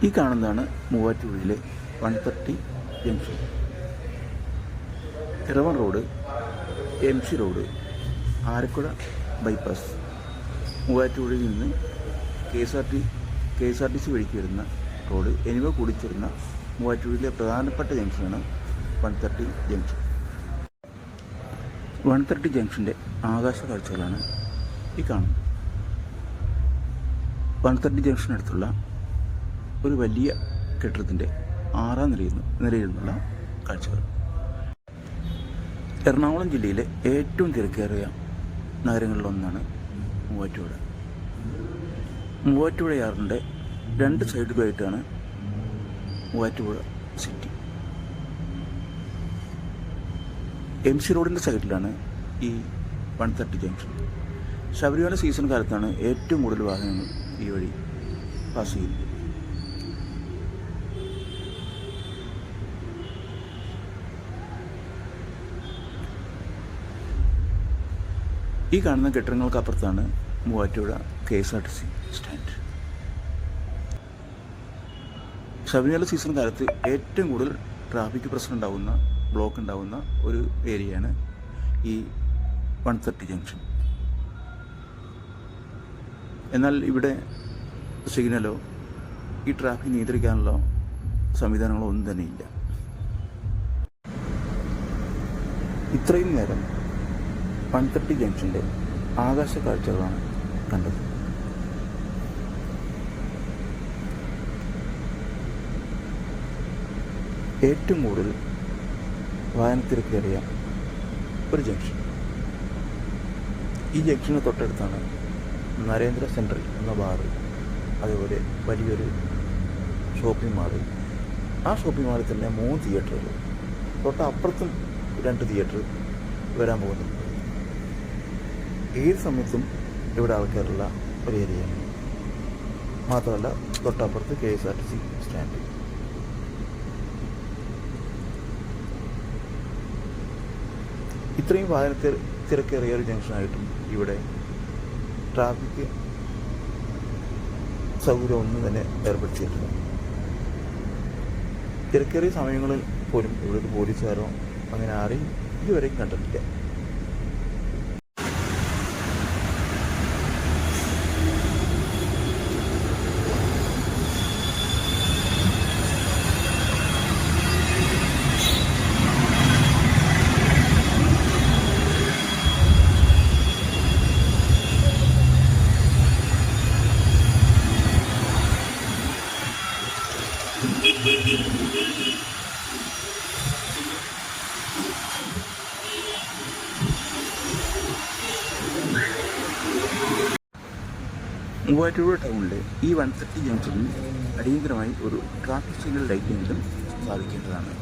ഈ കാണുന്നതാണ് മൂവാറ്റുപുഴയിലെ 130 junction. ഇറവൺ road, MC road, ആലക്കുഴ bypass, മൂവാറ്റുപുഴയിൽ നിന്ന് KSRTC വഴിക്ക് വരുന്ന റോഡ് എന്നിവ കൂടിച്ചേരുന്ന മൂവാറ്റുപുഴയിലെ പ്രധാനപ്പെട്ട ജംഗ്ഷനാണ് 130 ജംഗ്ഷൻ. 130 ജംഗ്ഷൻ്റെ ആകാശ കാഴ്ചകളാണ് ഈ കാണുന്നത്. 130 ജംഗ്ഷനടുത്തുള്ള ഒരു വലിയ കെട്ടിടത്തിൻ്റെ 6ാം നിലയിൽ നിന്നുള്ള കാഴ്ചകൾ. എറണാകുളം ജില്ലയിലെ ഏറ്റവും തിരക്കേറിയ നഗരങ്ങളിലൊന്നാണ് മൂവാറ്റുപുഴ. മൂവാറ്റുപുഴയാറിൻ്റെ 2 സൈഡിലുമായിട്ടാണ് മൂവാറ്റുപുഴ സിറ്റി. MC റോഡിൻ്റെ സൈഡിലാണ് ഈ 130 ജംഗ്ഷൻ. ശബരിമല സീസൺ കാലത്താണ് ഏറ്റവും കൂടുതൽ വാഹനങ്ങൾ ഈ വഴി പാസ് ചെയ്യുന്നത്. ഈ കാണുന്ന കെട്ടിടങ്ങൾക്കപ്പുറത്താണ് Muvattupuzha KSRTC stand. Sabarimala season കാലത്ത് ഏറ്റവും കൂടുതൽ ട്രാഫിക് പ്രശ്നം ബ്ലോക്ക് ഉണ്ടാവുന്ന ഒരു ഏരിയയാണ് ഈ 130 ജംഗ്ഷൻ. എന്നാൽ ഇവിടെ സിഗ്നലോ ഈ ട്രാഫിക് നിയന്ത്രിക്കാനുള്ള സംവിധാനങ്ങളോ ഒന്നും തന്നെ ഇല്ല. ഇത്രയും നേരം 130 ജംഗ്ഷൻ്റെ ആകാശ കാഴ്ചകളാണ് കണ്ടത്. ഏറ്റവും കൂടുതൽ വാഹനത്തിരക്കേറിയ ഒരു ജംഗ്ഷൻ. ഈ ജംഗ്ഷന് തൊട്ടടുത്താണ് നരേന്ദ്ര സെൻട്രൽ എന്ന ബാറ്, അതേപോലെ വലിയൊരു ഷോപ്പിംഗ് മാള്. ആ ഷോപ്പിംഗ് മാളിൽ തന്നെ 3 തിയേറ്ററുകൾ, തൊട്ടപ്പുറത്തും 2 തിയേറ്റർ വരാൻ പോകുന്നു. ഏത് സമയത്തും ഇവിടെ ആൾക്കാരുള്ള ഒരു ഏരിയയാണ്. മാത്രമല്ല തൊട്ടപ്പുറത്ത് KSRTC സ്റ്റാൻഡ്. ഇത്രയും തിരക്കേറിയ ഒരു ജംഗ്ഷനായിട്ടും ഇവിടെ ട്രാഫിക് സൗകര്യം ഒന്നും തന്നെ ഏർപ്പെടുത്തിയിട്ടില്ല. തിരക്കേറിയ സമയങ്ങളിൽ പോലും ഇവിടെ ഒരു പോലീസുകാരോ അങ്ങനെ ആരെയും ഇതുവരെയും കണ്ടിട്ടില്ല. മൂവാറ്റുപുഴ ടൗണിലെ ഈ 130 ജംഗ്ഷനിൽ അടിയന്തരമായി ഒരു ട്രാഫിക് സിഗ്നൽ ലൈറ്റെങ്കിലും സ്ഥാപിക്കേണ്ടതാണ്.